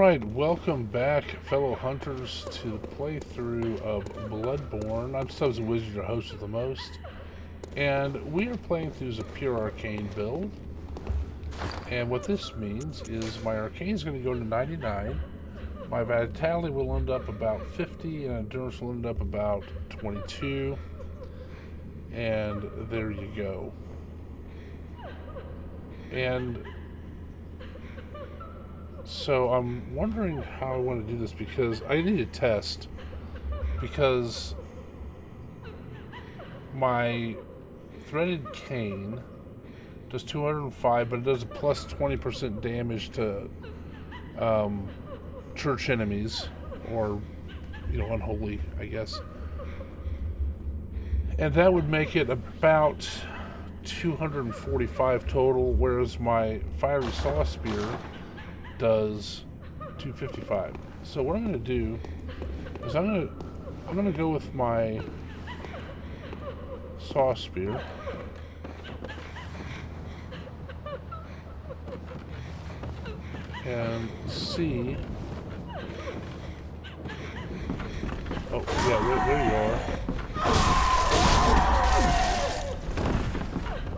Alright, welcome back, fellow hunters, to the playthrough of Bloodborne. I'm Stubbs and Wizard, your host of the most. And we are playing through as a pure Arcane build. And what this means is my Arcane is going to go to 99. My Vitality will end up about 50, and Endurance will end up about 22. And there you go. And so I'm wondering how I want to do this, because I need to test, because my threaded cane does 205, but it does a plus 20% damage to church enemies, or unholy, I guess, and that would make it about 245 total, whereas my fiery saw spear does 255. So what I'm going to do is I'm going to go with my saw spear, and see. Oh yeah, there you are.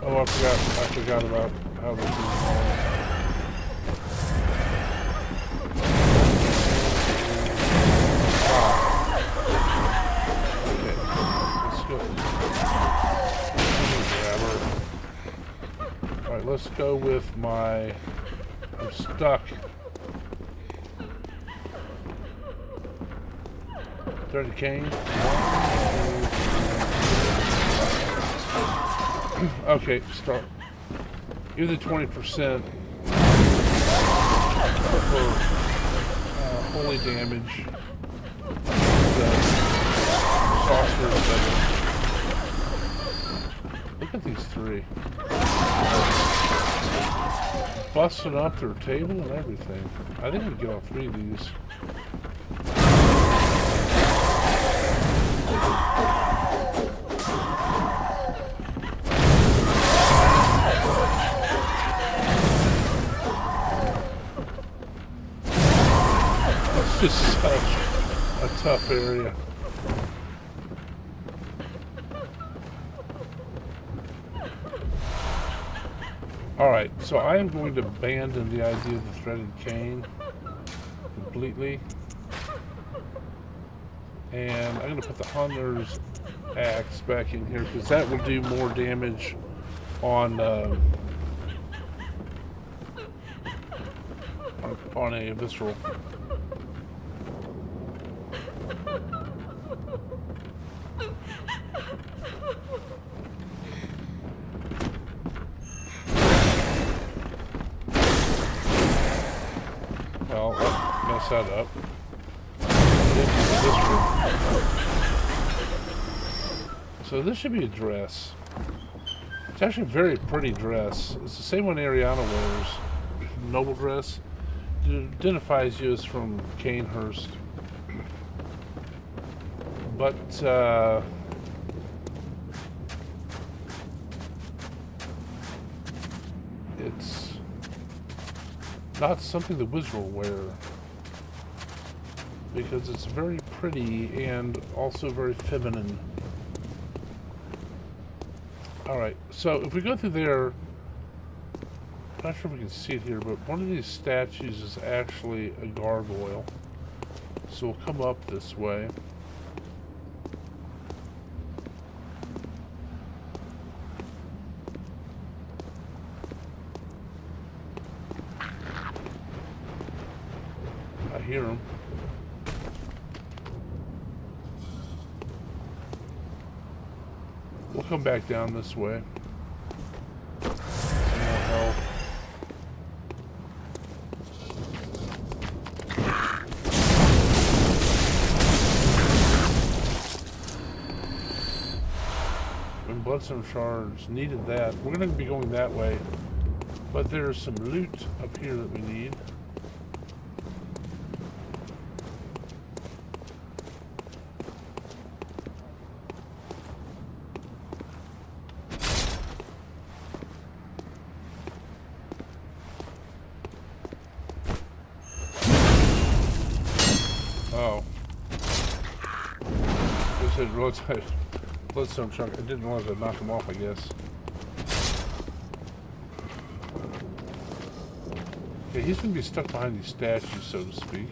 Oh, I forgot about how this is. Alright, let's go with my... I'm stuck. Threaded cane. Okay, start. Either 20% for holy damage. The sorcerer doesn't. Look at these three. Busting up their table and everything. I think we can get all three of these. It's just such a tough area. Alright, so I am going to abandon the idea of the threaded cane completely. And I'm going to put the hunter's axe back in here, because that will do more damage on a visceral. Well, mess that up. So this should be a dress. It's actually a very pretty dress. It's the same one Ariana wears. Noble dress. It identifies you as from Cainhurst. But it's not something the wizard will wear, because it's very pretty and also very feminine. Alright, so if we go through there, I'm not sure if we can see it here, but one of these statues is actually a gargoyle. So we'll come up this way. I hear him. We'll come back down this way. Some more health. And bloodstone shards, needed that. We're going to be going that way, but there's some loot up here that we need. Oh. It said roadside bloodstone chunk. I didn't realize I'd knock him off, I guess. Okay, he's gonna be stuck behind these statues, so to speak.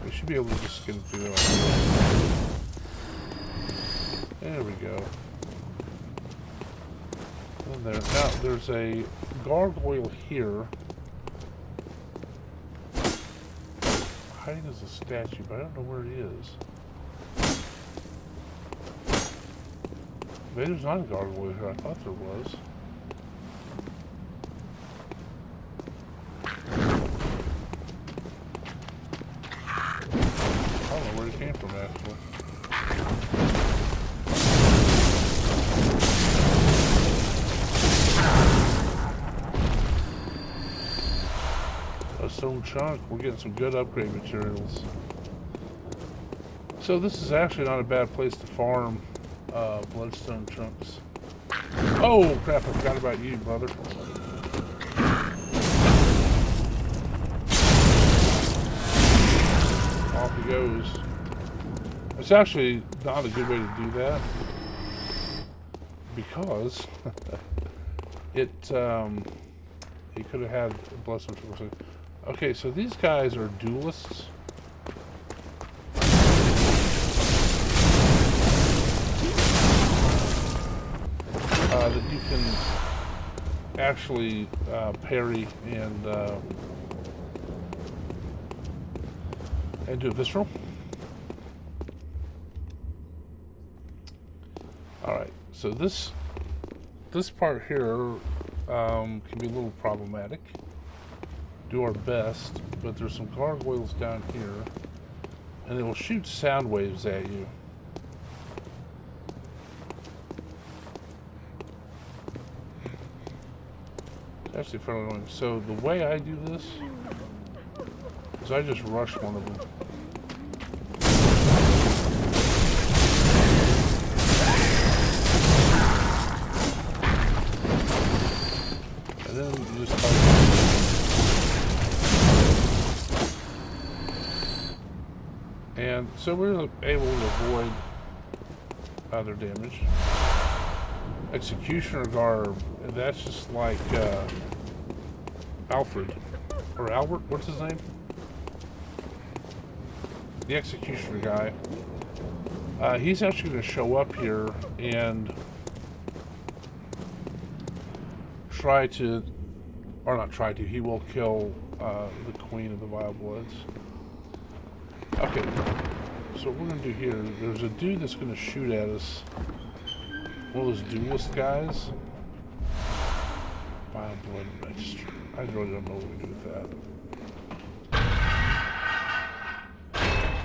We should be able to just skin through it. There we go. And there. Now, there's a gargoyle here. Hiding as a statue, but I don't know where it is. Maybe there's not a gargoyle here. I thought there was. I don't know where he came from, actually. A stone chunk. We're getting some good upgrade materials. So this is actually not a bad place to farm bloodstone chunks. Oh crap, I forgot about you, brother. Off he goes. It's actually not a good way to do that, because he could have had bloodstone chunks. Okay, so these guys are duelists. That you can actually parry and do a visceral. Alright, so this part here can be a little problematic. Do our best, but there's some gargoyles down here, and they will shoot sound waves at you. Actually fairly annoying. So the way I do this is I just rush one of them. And then you just type. And so we're able to avoid other damage. Executioner garb, that's just like Alfred, or Albert, what's his name? The executioner guy. He's actually going to show up here and try to, or not try to, he will kill the Queen of the Vile Bloods. Okay, so what we're going to do here, there's a dude that's going to shoot at us. One of those duelist guys. Vile Blood Registry. I really don't know what to do with that.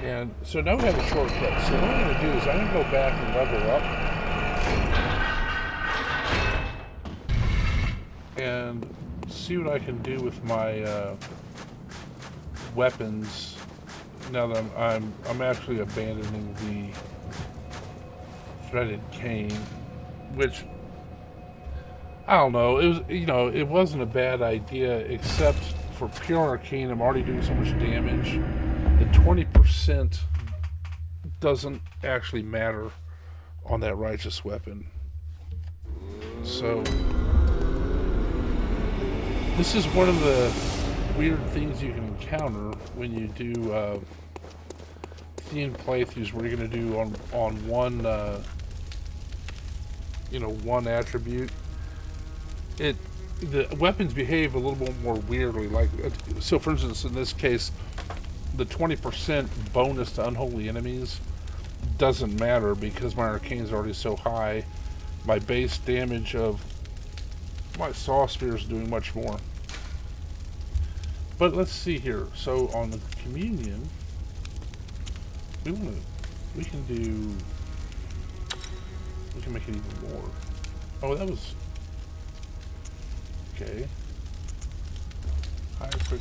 And so now we have a shortcut. So what I'm going to do is I'm going to go back and level up. And see what I can do with my weapons now that I'm actually abandoning the threaded cane. Which, I don't know, it was, you know, it wasn't a bad idea, except for pure arcane, I'm already doing so much damage. The 20% doesn't actually matter on that righteous weapon. So, this is one of the weird things you can encounter when you do themed playthroughs, where you're going to do on one one attribute. The weapons behave a little bit more weirdly. Like, so for instance, in this case, the 20% bonus to unholy enemies doesn't matter because my arcane is already so high. My base damage of my saw spear is doing much more. But let's see here. So on the communion, we can make it even more. Oh, that was okay. Higher quick.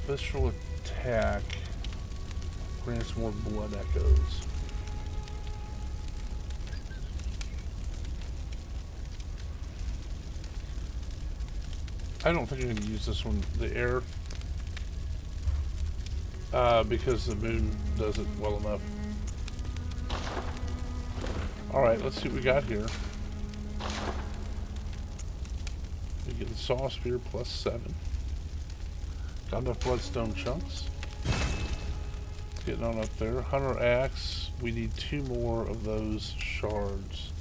Visceral attack grants more blood echoes. I don't think I'm going to use this one, the air, because the moon does it well enough. Alright, let's see what we got here. We get the saw sphere plus 7. Got enough bloodstone chunks. Getting on up there. Hunter axe. We need 2 more of those shards.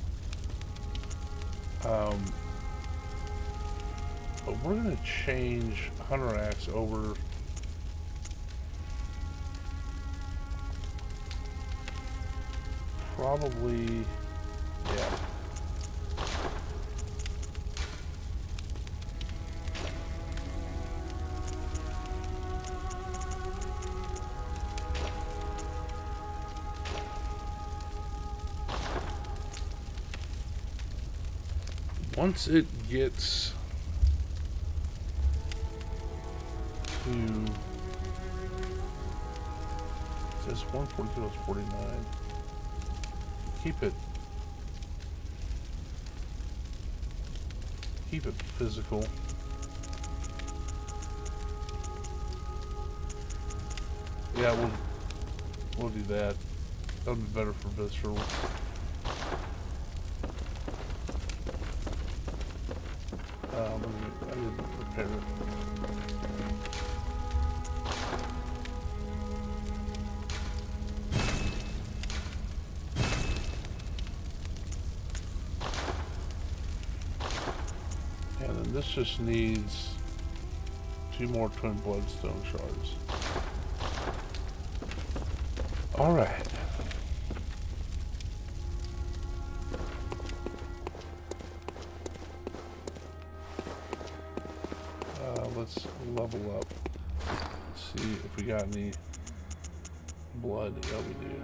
But we're going to change Hunter axe over. Probably, yeah. Once it gets to, it says 142 is 49. Keep it physical. Yeah, we'll do that. That'll be better for visceral. I didn't prepare it. And then this just needs 2 more twin bloodstone shards. Alright. Let's level up. See if we got any blood. Yeah, we do.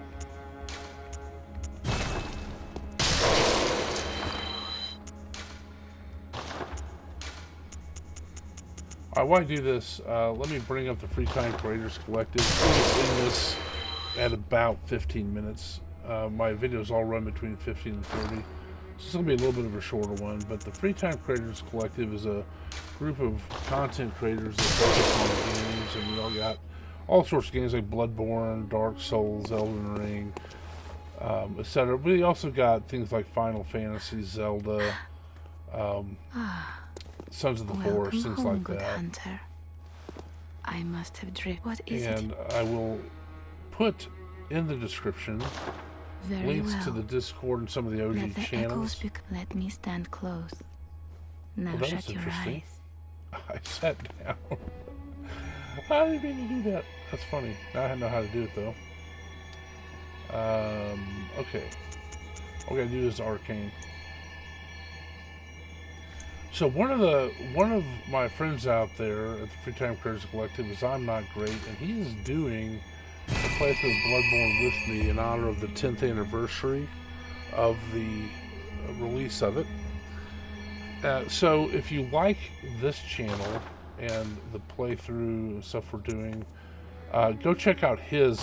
Alright, while I do this, let me bring up the Free Time Creators Collective. It's in this at about 15 minutes. My videos all run between 15 and 30. So this is going to be a little bit of a shorter one, but the Free Time Creators Collective is a group of content creators that focus on games, and we all got all sorts of games like Bloodborne, Dark Souls, Elden Ring, etc. We also got things like Final Fantasy, Zelda, Sons of the Forest, things like that. Hunter. I must have drifted. What is and it? I will put in the description links to the Discord and some of the OG channels. Let me stand close. Now shut your eyes. I sat down. I didn't mean to do that. That's funny. Now I know how to do it though. Okay. All we gotta do is Arcane. So one of my friends out there at the Free Time Creators Collective is I'm Not Great, and he's doing a playthrough of Bloodborne with me in honor of the 10th anniversary of the release of it. So if you like this channel and the playthrough stuff we're doing, go check out his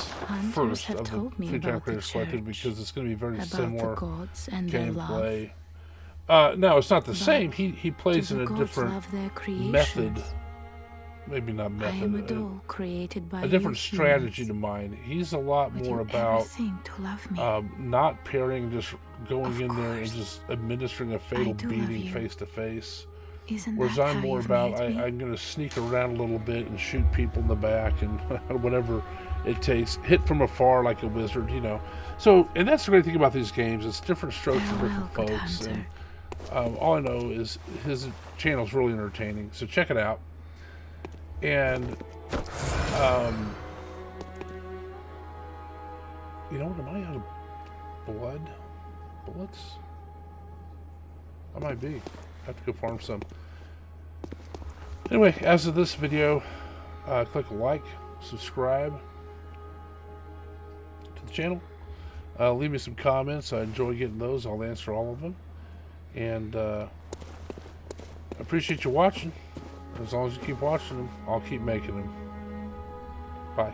first of the Free Time Creators Collective, because it's going to be very similar gameplay. No, it's not the same. He plays in a different method. Maybe not method. A different strategy to mine. He's a lot more about not parrying, just going in there and just administering a fatal beating face to face. Whereas I'm more about I'm going to sneak around a little bit and shoot people in the back and whatever it takes. Hit from afar like a wizard, you know. So, and that's the great thing about these games. It's different strokes for different folks. And all I know is his channel's really entertaining. So check it out. And, you know what, am I out of bullets? I might be. I have to go farm some. Anyway, as of this video, click like, subscribe to the channel. Leave me some comments. I enjoy getting those. I'll answer all of them. And I appreciate you watching. As long as you keep watching them, I'll keep making them. Bye.